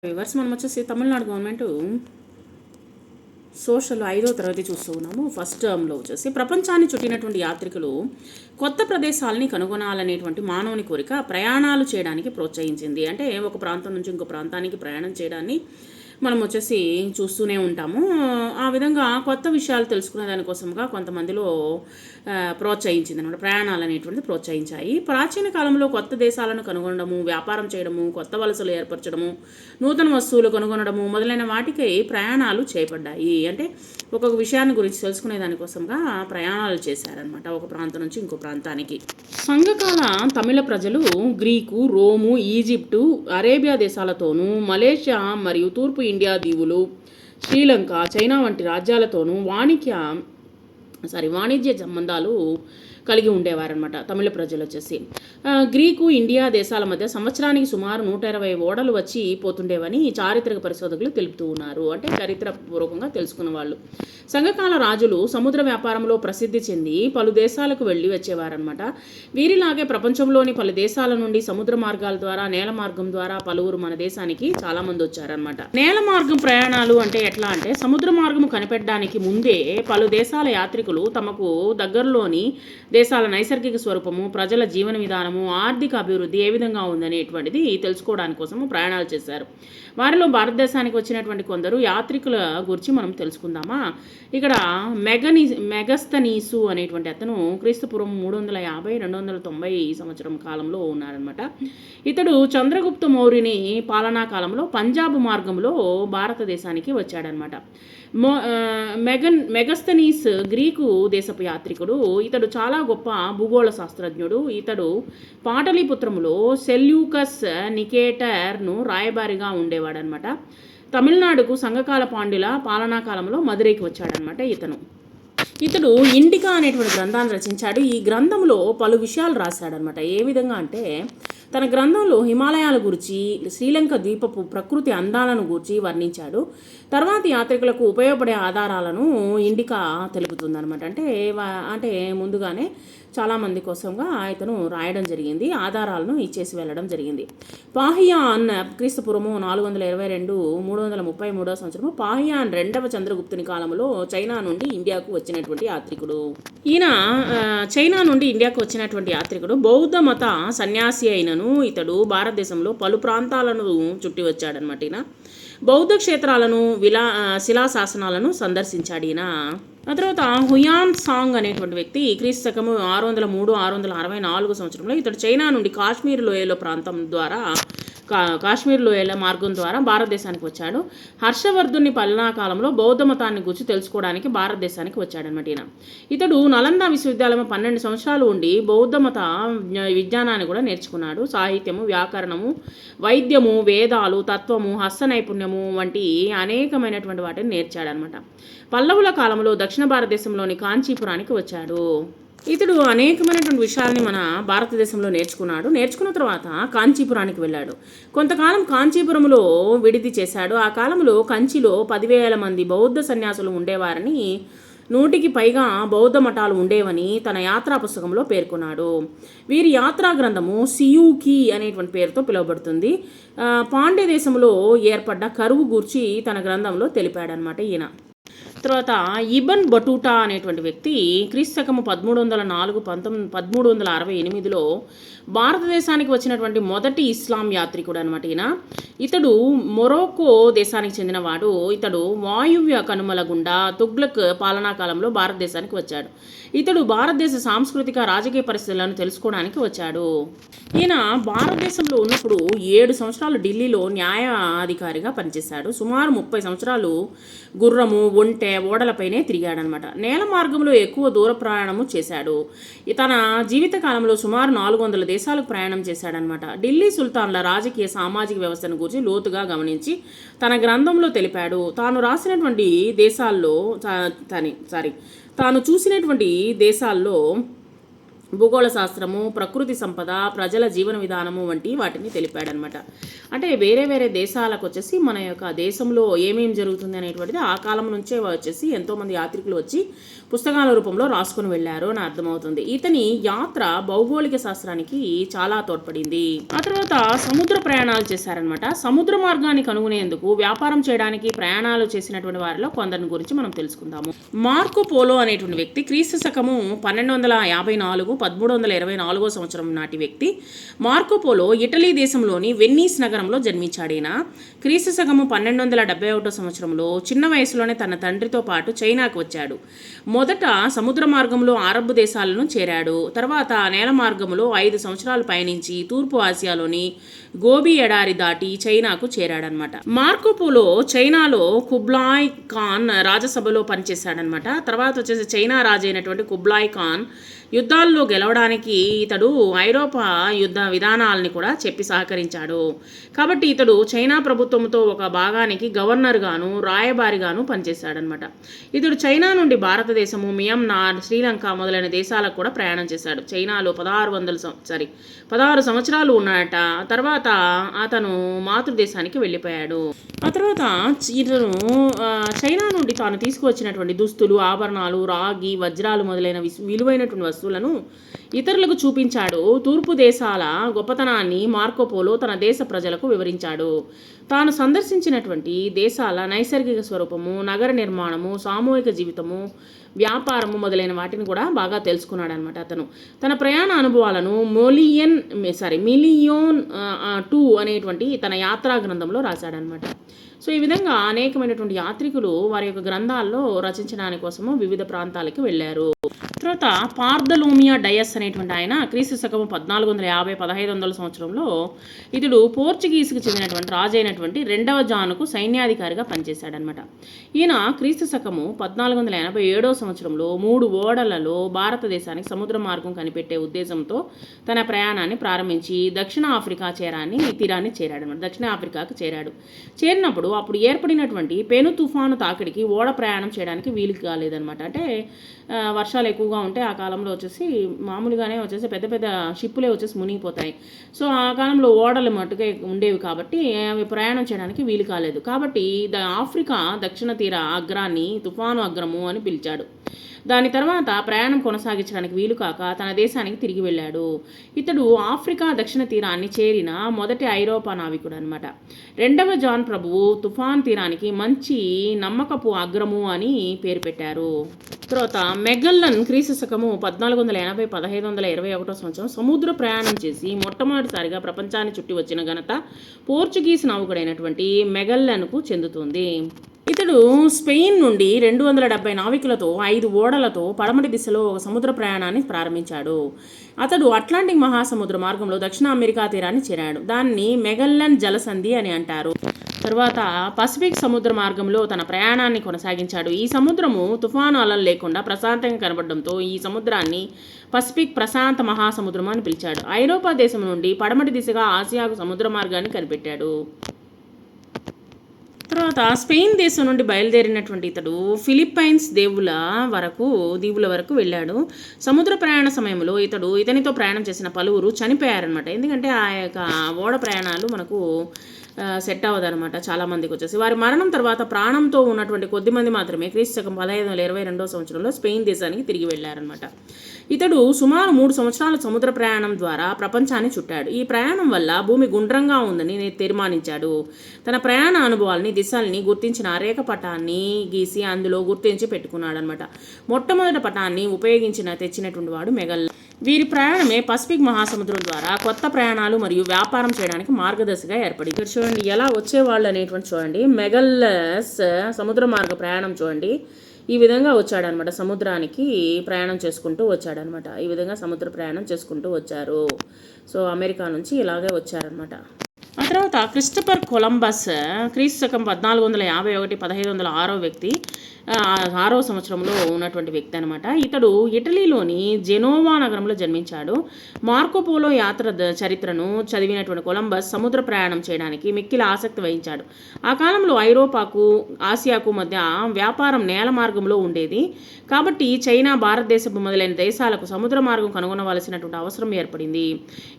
Viewers మనం వచ్చేసి Tamil Nadu government social 5వ తరగతి చూస్తూ ఉన్నాము. ఫస్ట్ టర్మ్లో వచ్చేసి ప్రపంచాన్ని చుట్టినటువంటి యాత్రికులు కొత్త ప్రదేశాలని కనుగొనాలనేటువంటి మానవుని కోరిక ప్రయాణాలు చేయడానికి ప్రోత్సహించింది. అంటే ఒక ప్రాంతం నుంచి ఇంకో ప్రాంతానికి ప్రయాణం చేయడాన్ని మనం వచ్చేసి చూస్తూనే ఉంటాము. ఆ విధంగా కొత్త విషయాలు తెలుసుకునే దానికోసంగా కొంతమందిలో ప్రోత్సహించింది అనమాట. ప్రయాణాలు అనేటువంటిది ప్రోత్సహించాయి. ప్రాచీన కాలంలో కొత్త దేశాలను కనుగొనడము, వ్యాపారం చేయడము, కొత్త వలసలు ఏర్పరచడము, నూతన వస్తువులు కనుగొనడము మొదలైన వాటికి ప్రయాణాలు చేయబడ్డాయి. అంటే ఒక్కొక్క విషయాన్ని గురించి తెలుసుకునే దానికోసంగా ప్రయాణాలు చేశారనమాట ఒక ప్రాంతం నుంచి ఇంకో ప్రాంతానికి. సంఘకాల తమిళ ప్రజలు గ్రీకు, రోము, ఈజిప్టు, అరేబియా దేశాలతోనూ, మలేషియా మరియు తూర్పు ఇండియా దీవులు, శ్రీలంక, చైనా వంటి రాజ్యాలతోనూ వాణిజ్య సంబంధాలు కలిగి ఉండేవారనమాట తమిళ ప్రజలు వచ్చేసి. గ్రీకు, ఇండియా దేశాల మధ్య సంవత్సరానికి సుమారు 120 ఓడలు వచ్చి పోతుండేవని చారిత్రక పరిశోధకులు తెలుపుతూ ఉన్నారు. అంటే చరిత్రపూర్వకంగా తెలుసుకున్న వాళ్ళు. సంఘకాల రాజులు సముద్ర వ్యాపారంలో ప్రసిద్ధి చెంది పలు దేశాలకు వెళ్ళి వచ్చేవారనమాట. వీరిలాగే ప్రపంచంలోని పలు దేశాల నుండి సముద్ర మార్గాల ద్వారా, నేల మార్గం ద్వారా పలువురు మన దేశానికి చాలామంది వచ్చారనమాట. నేల మార్గం ప్రయాణాలు అంటే ఎట్లా అంటే, సముద్ర మార్గం కనిపెట్టడానికి ముందే పలు దేశాల యాత్రికులు తమకు దగ్గరలోని దేశాల నైసర్గిక స్వరూపము, ప్రజల జీవన విధానము, ఆర్థిక అభివృద్ధి ఏ విధంగా ఉందనేటువంటిది తెలుసుకోవడానికి కోసము ప్రయాణాలు చేశారు. వారిలో భారతదేశానికి వచ్చినటువంటి కొందరు యాత్రికుల గురించి మనం తెలుసుకుందామా. ఇక్కడ మెగస్తనీసు అనేటువంటి అతను క్రీస్తుపూర్వం 350-290 సంవత్సరం కాలంలో ఉన్నారనమాట. ఇతడు చంద్రగుప్త మౌర్యుని పాలనా కాలంలో పంజాబ్ మార్గంలో భారతదేశానికి వచ్చాడనమాట. మెగస్తనీస్ గ్రీకు దేశపు యాత్రికుడు. ఇతడు చాలా గొప్ప భూగోళ శాస్త్రజ్ఞుడు. ఇతడు పాటలీపుత్రములో సెల్యూకస్ నికేటర్ను రాయబారిగా ఉండేవాడనమాట. తమిళనాడుకు సంఘకాల పాండ్యుల పాలనా కాలంలో మదురైకి వచ్చాడనమాట ఇతడు ఇండికా అనేటువంటి గ్రంథాన్ని రచించాడు. ఈ గ్రంథంలో పలు విషయాలు రాశాడనమాట. ఏ విధంగా అంటే, తన గ్రంథంలో హిమాలయాల గురించి, శ్రీలంక ద్వీపపు ప్రకృతి అందాలను గురించి వర్ణించాడు. తర్వాతి యాత్రికులకు ఉపయోగపడే ఆధారాలను ఇండికా తెలుపుతుందనమాట. అంటే ముందుగానే చాలామంది కోసంగా ఇతను రాయడం జరిగింది, ఆధారాలను ఇచ్చేసి వెళ్ళడం జరిగింది. పాహియాన్ క్రీస్తుపూర్వము 422-333 సంవత్సరము పాహియాన్ 2వ చంద్రగుప్తుని కాలంలో చైనా నుండి ఇండియాకు వచ్చినటువంటి యాత్రికుడు. ఈయన చైనా నుండి ఇండియాకు వచ్చినటువంటి యాత్రికుడు బౌద్ధ మత సన్యాసి అయినను ఇతడు భారతదేశంలో పలు ప్రాంతాలను చుట్టి వచ్చాడనమాట. ఈయన బౌద్ధ క్షేత్రాలను, శిలాశాసనాలను సందర్శించాడు. ఈయన ఆ తర్వాత హుయాన్ సాంగ్ అనేటువంటి వ్యక్తి క్రీస్తు శకము 603-664 సంవత్సరంలో ఇతడు చైనా నుండి కాశ్మీర్ లోయల మార్గం ద్వారా భారతదేశానికి వచ్చాడు. హర్షవర్ధుని పాలనా కాలంలో బౌద్ధ మతాన్ని గురించి తెలుసుకోవడానికి భారతదేశానికి వచ్చాడనమాట. ఇతడు నలంద విశ్వవిద్యాలయంలో 12 సంవత్సరాలు ఉండి బౌద్ధ మత విజ్ఞానాన్ని కూడా నేర్చుకున్నాడు. సాహిత్యము, వ్యాకరణము, వైద్యము, వేదాలు, తత్వము, హస్త నైపుణ్యము వంటి అనేకమైనటువంటి వాటిని నేర్చాడనమాట. పల్లవుల కాలంలో దక్షిణ భారతదేశంలోని కాంచీపురానికి వచ్చాడు. ఇతడు అనేకమైనటువంటి విషయాల్ని మన భారతదేశంలో నేర్చుకున్న తర్వాత కాంచీపురానికి వెళ్ళాడు. కొంతకాలం కాంచీపురంలో విడిది చేశాడు. ఆ కాలంలో కంచిలో 10,000 మంది బౌద్ధ సన్యాసులు ఉండేవారని, 100కి పైగా బౌద్ధ మఠాలు ఉండేవని తన యాత్రా పుస్తకంలో పేర్కొన్నాడు. వీరి యాత్రా గ్రంథము సియూకి అనేటువంటి పేరుతో పిలువబడుతుంది. పాండ్య దేశంలో ఏర్పడ్డ కరువు గూర్చి తన గ్రంథంలో తెలిపాడనమాట ఈయన. తర్వాత ఇబన్ బటూటా అనేటువంటి వ్యక్తి క్రీస్తు శకము 1364-1368లో భారతదేశానికి వచ్చినటువంటి మొదటి ఇస్లాం యాత్రికుడు అనమాట. ఇతడు మొరోక్కో దేశానికి చెందినవాడు. ఇతడు వాయువ్య కనుమల గుండా తుగ్లక్ పాలనా కాలంలో భారతదేశానికి వచ్చాడు. ఇతడు భారతదేశ సాంస్కృతిక, రాజకీయ పరిస్థితులను తెలుసుకోవడానికి వచ్చాడు. ఈయన భారతదేశంలో ఉన్నప్పుడు 7 సంవత్సరాలు ఢిల్లీలో న్యాయాధికారిగా పనిచేశాడు. సుమారు 30 సంవత్సరాలు గుర్రము, ఒంటె, ఓడలపైనే తిరిగాడనమాట. నేల మార్గంలో ఎక్కువ దూర ప్రయాణము చేశాడు. తన జీవిత కాలంలో సుమారు 400 దేశాలకు ప్రయాణం చేశాడనమాట. ఢిల్లీ సుల్తాన్ల రాజకీయ, సామాజిక వ్యవస్థను గురించి లోతుగా గమనించి తన గ్రంథంలో తెలిపాడు. తాను చూసినటువంటి దేశాల్లో భూగోళ శాస్త్రము, ప్రకృతి సంపద, ప్రజల జీవన విధానము వంటి వాటిని తెలిపాడనమాట. అంటే వేరే వేరే దేశాలకు వచ్చేసి మన యొక్క దేశంలో ఏమేమి జరుగుతుంది అనేటువంటిది ఆ కాలం నుంచే వచ్చేసి ఎంతోమంది యాత్రికులు వచ్చి పుస్తకాల రూపంలో రాసుకుని వెళ్ళారు అని అర్థమవుతుంది. ఇతని యాత్ర భౌగోళిక శాస్త్రానికి చాలా తోడ్పడింది. ఆ తర్వాత సముద్ర ప్రయాణాలు చేశారనమాట. సముద్ర మార్గాన్ని కనుగొనేందుకు వ్యాపారం చేయడానికి ప్రయాణాలు చేసినటువంటి వారిలో కొందరిని గురించి మనం తెలుసుకుందాము. మార్కో పోలో అనేటువంటి వ్యక్తి క్రీస్తు శకము 1254 1324 సంవత్సరం నాటి వ్యక్తి. మార్కో పోలో ఇటలీ దేశంలోని వెన్నీస్ నగరంలో జన్మించాడైన క్రీస్తు శకము 1271 సంవత్సరంలో చిన్న వయసులోనే తన తండ్రితో పాటు చైనాకు వచ్చాడు. మొదట సముద్ర మార్గంలో అరబ్ దేశాలను చేరాడు. తర్వాత నేల మార్గంలో 5 సంవత్సరాలు పయనించి తూర్పు ఆసియాలోని గోబీ ఎడారి దాటి చైనాకు చేరాడనమాట. మార్కో పోలో చైనాలో కుబ్లాయ్ ఖాన్ రాజసభలో పనిచేశాడనమాట. తర్వాత వచ్చేసి చైనా రాజు అయినటువంటి కుబ్లాయ్ ఖాన్ యుద్ధాల్లో గెలవడానికి ఇతడు ఐరోపా యుద్ధ విధానాలని కూడా చెప్పి సహకరించాడు. కాబట్టి ఇతడు చైనా ప్రభుత్వంతో ఒక భాగానికి గవర్నర్గాను రాయబారిగాను పనిచేశాడనమాట. ఇతడు చైనా నుండి భారతదేశము, మియన్మార్, శ్రీలంక మొదలైన దేశాలకు కూడా ప్రయాణం చేశాడు. చైనాలో 16 సంవత్సరాలు ఉన్నాడట. తర్వాత అతను మాతృదేశానికి వెళ్ళిపోయాడు. ఆ తర్వాత ఇతను చైనా నుండి తాను తీసుకువచ్చినటువంటి దుస్తులు, ఆభరణాలు, రాగి, వజ్రాలు మొదలైన విలువైనటువంటి వస్తువులను ఇతరులకు చూపించాడు. తూర్పు దేశాల గొప్పతనాన్ని మార్కో పోలో తన దేశ ప్రజలకు వివరించాడు. తాను సందర్శించినటువంటి దేశాల నైసర్గిక స్వరూపము, నగర నిర్మాణము, సామూహిక జీవితము, వ్యాపారము మొదలైన వాటిని కూడా బాగా తెలుసుకున్నాడు అనమాట. అతను తన ప్రయాణ అనుభవాలను మిలియోన్ 2 అనేటువంటి తన యాత్రా గ్రంథంలో రాశాడనమాట. సో ఈ విధంగా అనేకమైనటువంటి యాత్రికులు వారి యొక్క గ్రంథాల్లో రచించడానికి కోసము వివిధ ప్రాంతాలకు వెళ్ళారు. తర్వాత పార్దలోమియా డయస్ అనేటువంటి ఆయన క్రీస్తు శకము 1450-1500 సంవత్సరంలో ఇతడు పోర్చుగీస్కి చెందినటువంటి రాజు అయినటువంటి 2వ జానుకు సైన్యాధికారిగా పనిచేశాడనమాట. ఈయన క్రీస్తు శకము 1487 సంవత్సరంలో 3 ఓడలలో భారతదేశానికి సముద్ర మార్గం కనిపెట్టే ఉద్దేశంతో తన ప్రయాణాన్ని ప్రారంభించి దక్షిణ ఆఫ్రికా తీరాన్ని చేరాడనమాట. దక్షిణ ఆఫ్రికాకు చేరాడు. చేరినప్పుడు అప్పుడు ఏర్పడినటువంటి పెను తుఫాను తాకిడికి ఓడ ప్రయాణం చేయడానికి వీలు కాలేదనమాట. అంటే వర్షాలు ఎక్కువగా ఉంటే ఆ కాలంలో వచ్చేసి మామూలుగానే వచ్చేసి పెద్ద పెద్ద షిప్పులే వచ్చేసి మునిగిపోతాయి. సో ఆ కాలంలో ఓడలు మట్టుగా ఉండేవి కాబట్టి అవి ప్రయాణం చేయడానికి వీలు కాలేదు. కాబట్టి ఆఫ్రికా దక్షిణ తీర అగ్రాన్ని తుఫాను అగ్రము అని పిలిచాడు. దాని తర్వాత ప్రయాణం కొనసాగించడానికి వీలు కాక తన దేశానికి తిరిగి వెళ్ళాడు. ఇతడు ఆఫ్రికా దక్షిణ తీరాన్ని చేరిన మొదటి ఐరోపా నావికుడు అనమాట. 2వ జాన్ ప్రభువు తుఫాన్ తీరానికి మంచి నమ్మకపు అగ్రము అని పేరు పెట్టారు. తర్వాత మెగల్లన్ క్రీస్తు శకము 1480-1521 సంవత్సరం సముద్ర ప్రయాణం చేసి మొట్టమొదటిసారిగా ప్రపంచాన్ని చుట్టి వచ్చిన ఘనత పోర్చుగీస్ నావికుడైనటువంటి మెగల్లన్కు చెందుతుంది. ఇతడు స్పెయిన్ నుండి 270 నావికులతో 5 ఓడలతో పడమటి దిశలో ఒక సముద్ర ప్రయాణాన్ని ప్రారంభించాడు. అతడు అట్లాంటిక్ మహాసముద్ర మార్గంలో దక్షిణ అమెరికా తీరాన్ని చేరాడు. దాన్ని మెగల్లన్ జలసంధి అని అంటారు. తర్వాత పసిఫిక్ సముద్ర మార్గంలో తన ప్రయాణాన్ని కొనసాగించాడు. ఈ సముద్రము తుఫాను అలలు లేకుండా ప్రశాంతంగా కనబడడంతో ఈ సముద్రాన్ని పసిఫిక్ ప్రశాంత మహాసముద్రం అని పిలిచాడు. ఐరోపా దేశం నుండి పడమటి దిశగా ఆసియాకు సముద్ర మార్గాన్ని కనిపెట్టాడు. తర్వాత స్పెయిన్ దేశం నుండి బయలుదేరినటువంటి ఇతడు ఫిలిప్పైన్స్ దీవుల వరకు వెళ్ళాడు. సముద్ర ప్రయాణ సమయంలో ఇతనితో ప్రయాణం చేసిన పలువురు చనిపోయారనమాట. ఎందుకంటే ఆ యొక్క ఓడ ప్రయాణాలు మనకు సెట్ అవ్వదనమాట చాలామందికి వచ్చేసి. వారి మరణం తర్వాత ప్రాణంతో ఉన్నటువంటి కొద్దిమంది మాత్రమే క్రీస్తు శకం 1522 సంవత్సరంలో స్పెయిన్ దేశానికి తిరిగి వెళ్ళారనమాట. ఇతడు సుమారు 3 సంవత్సరాల సముద్ర ప్రయాణం ద్వారా ప్రపంచాన్ని చుట్టాడు. ఈ ప్రయాణం వల్ల భూమి గుండ్రంగా ఉందని తీర్మానించాడు. తన ప్రయాణ అనుభవాల్ని, దిశల్ని గుర్తించిన రేఖ పటాన్ని గీసి అందులో గుర్తించి పెట్టుకున్నాడు అనమాట. మొట్టమొదటి పటాన్ని తెచ్చినటువంటి వాడు మెగల్లన్. వీరి ప్రయాణమే పసిఫిక్ మహాసముద్రం ద్వారా కొత్త ప్రయాణాలు మరియు వ్యాపారం చేయడానికి మార్గదర్శిగా ఏర్పడింది. ఇక్కడ చూడండి ఎలా వచ్చేవాళ్ళు అనేటువంటి చూడండి. మెగల్లస్ సముద్ర మార్గ ప్రయాణం చూడండి ఈ విధంగా వచ్చాడనమాట. సముద్రానికి ప్రయాణం చేసుకుంటూ వచ్చాడనమాట. ఈ విధంగా సముద్ర ప్రయాణం చేసుకుంటూ వచ్చారు. సో అమెరికా నుంచి ఇలాగే వచ్చారనమాట. ఆ తర్వాత క్రిస్టఫర్ కొలంబస్ క్రీస్తు శకం 1451 1506 వ్యక్తి, 6వ సంవత్సరంలో ఉన్నటువంటి వ్యక్తి అనమాట. ఇతడు ఇటలీలోని జెనోవా నగరంలో జన్మించాడు. మార్కోపోలో యాత్ర చరిత్రను చదివినటువంటి కొలంబస్ సముద్ర ప్రయాణం చేయడానికి మిక్కిలి ఆసక్తి వహించాడు. ఆ కాలంలో ఐరోపాకు ఆసియాకు మధ్య వ్యాపారం నేల మార్గంలో ఉండేది కాబట్టి చైనా, భారతదేశపు మొదలైన దేశాలకు సముద్ర మార్గం కనుగొనవలసినటువంటి అవసరం ఏర్పడింది.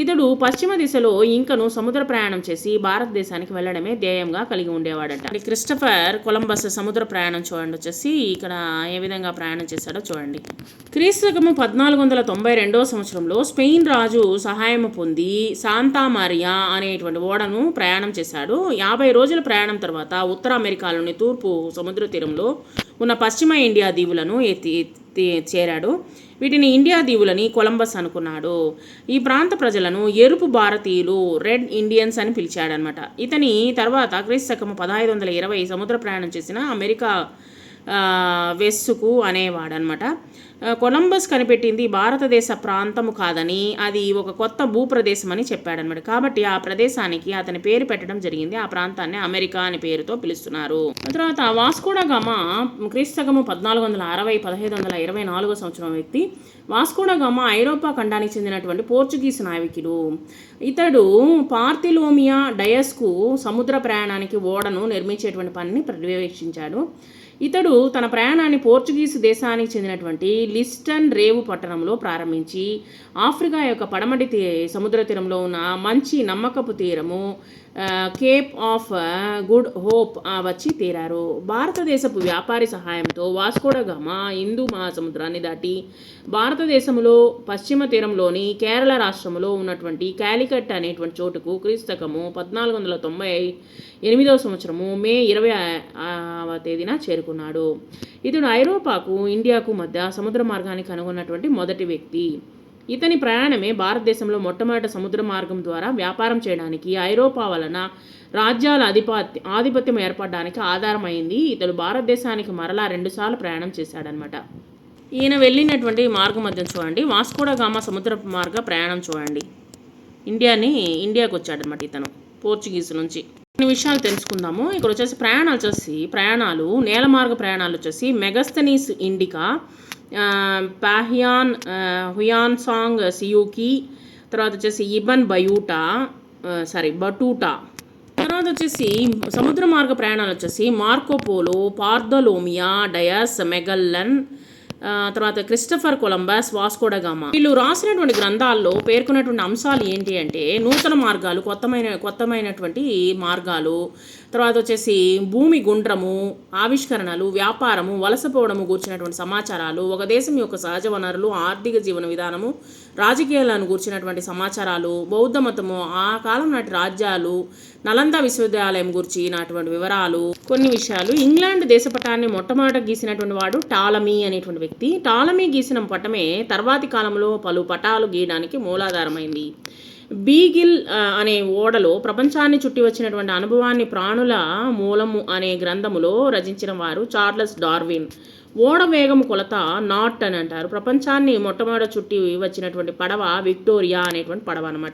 ఇతడు పశ్చిమ దిశలో ఇంకను సముద్ర ప్రయాణం చేసి భారతదేశానికి వెళ్ళడమే ధ్యేయంగా కలిగి ఉండేవాడట. క్రిస్టఫర్ కొలంబస్ సముద్ర ప్రయాణం చూడండి వచ్చేసి ఇక్కడ ఏ విధంగా ప్రయాణం చేశాడో చూడండి. క్రీస్తు శకము 1492 సంవత్సరంలో స్పెయిన్ రాజు సహాయం పొంది శాంతా మారియా అనేటువంటి ఓడను ప్రయాణం చేశాడు. 50 రోజుల ప్రయాణం తర్వాత ఉత్తర అమెరికాలోని తూర్పు సముద్ర తీరంలో ఉన్న పశ్చిమ ఇండియా దీవులను చేరాడు. వీటిని ఇండియా దీవులని కొలంబస్ అనుకున్నాడు. ఈ ప్రాంత ప్రజలను ఎరుపు భారతీయులు, రెడ్ ఇండియన్స్ అని పిలిచాడనమాట. ఇతని తర్వాత క్రీస్తు శకము 1520 సముద్ర ప్రయాణం చేసిన అమెరికా వెస్సుకు అనేవాడనమాట. కొలంబస్ కనిపెట్టింది భారతదేశ ప్రాంతము కాదని, అది ఒక కొత్త భూప్రదేశం అని చెప్పాడనమాట. కాబట్టి ఆ ప్రదేశానికి అతని పేరు పెట్టడం జరిగింది. ఆ ప్రాంతాన్ని అమెరికా అనే పేరుతో పిలుస్తున్నారు. తర్వాత వాస్కోడా గామా క్రీస్తు శకము 1460 1524 సంవత్సరం వ్యక్తి. వాస్కోడా గామా ఐరోపా ఖండానికి చెందినటువంటి పోర్చుగీస్ నావికుడు. ఇతడు పార్తిలోమియా డయస్కు సముద్ర ప్రయాణానికి ఓడను నిర్మించేటువంటి పనిని పర్యవేక్షించాడు. ఇతడు తన ప్రయాణాన్ని పోర్చుగీసు దేశానికి చెందినటువంటి లిస్టన్ రేవు పట్టణంలో ప్రారంభించి ఆఫ్రికా యొక్క పడమటి సముద్ర తీరంలో ఉన్న మంచి నమ్మకపు తీరము కేప్ ఆఫ్ గుడ్ హోప్ వచ్చి తీరారు. భారతదేశపు వ్యాపారి సహాయంతో వాస్కోడా గామా హిందూ మహాసముద్రాన్ని దాటి భారతదేశంలో పశ్చిమ తీరంలోని కేరళ రాష్ట్రంలో ఉన్నటువంటి కాలికట్ అనేటువంటి చోటుకు క్రీస్తు శకము 1498 సంవత్సరము మే 20వ తేదీన చేరుకున్నాడు. ఇతడు ఐరోపాకు ఇండియాకు మధ్య సముద్ర మార్గాన్ని కనుగొన్నటువంటి మొదటి వ్యక్తి. ఇతని ప్రయాణమే భారతదేశంలో మొట్టమొదటి సముద్ర మార్గం ద్వారా వ్యాపారం చేయడానికి ఐరోపా వలన రాజ్యాల ఆధిపత్యం ఏర్పడడానికి ఆధారమైంది. ఇతడు భారతదేశానికి మరలా 2 సార్లు ప్రయాణం చేశాడనమాట. ఈయన వెళ్ళినటువంటి మార్గం మధ్య చూడండి, వాస్కోడా గామా సముద్ర మార్గ ప్రయాణం చూడండి. ఇండియాకు వచ్చాడనమాట ఇతను పోర్చుగీస్ నుంచి. కొన్ని విషయాలు తెలుసుకుందాము. ఇక్కడ వచ్చేసి ప్రయాణాలు నేల మార్గ ప్రయాణాలు వచ్చేసి మెగస్తనీస్ ఇండికా, పాహియాన్ హుయాన్సాంగ్ సియూకి, తర్వాత వచ్చేసి ఇబన్ బటూటా. తర్వాత వచ్చేసి సముద్ర మార్గ ప్రయాణాలు వచ్చేసి మార్కోపోలో, పార్దలోమియా డయస్, మెగల్లన్, తర్వాత క్రిస్టఫర్ కొలంబస్, వాస్కోడా గామా. వీళ్ళు రాసినటువంటి గ్రంథాల్లో పేర్కొన్నటువంటి అంశాలు ఏంటి అంటే నూతన మార్గాలు, కొత్తమైనటువంటి మార్గాలు, తర్వాత వచ్చేసి భూమి గుండ్రము, ఆవిష్కరణలు, వ్యాపారము, వలసపోవడము గూర్చినటువంటి సమాచారాలు, ఒక దేశం యొక్క సహజ వనరులు, ఆర్థిక జీవన విధానము, రాజకీయాలను గూర్చినటువంటి సమాచారాలు, బౌద్ధ మతము, ఆ కాలం నాటి రాజ్యాలు, నలంద విశ్వవిద్యాలయం గురించినటువంటి వివరాలు, కొన్ని విషయాలు. ఇంగ్లాండ్ దేశపటాన్ని మొట్టమొదట గీసినటువంటి వాడు టాలమీ అనేటువంటి వ్యక్తి. టాలమీ గీసిన పటమే తర్వాతి కాలంలో పలు పటాలు గీయడానికి మూలాధారమైంది. బీగిల్ అనే ఓడలో ప్రపంచాన్ని చుట్టి వచ్చినటువంటి అనుభవాన్ని ప్రాణుల మూలము అనే గ్రంథములో రచించిన వారు చార్లెస్ డార్విన్. ఓడ వేగము కొలత నాట్ అని అంటారు. ప్రపంచాన్ని మొట్టమొదట చుట్టి వచ్చినటువంటి పడవ విక్టోరియా అనేటువంటి పడవ అనమాట.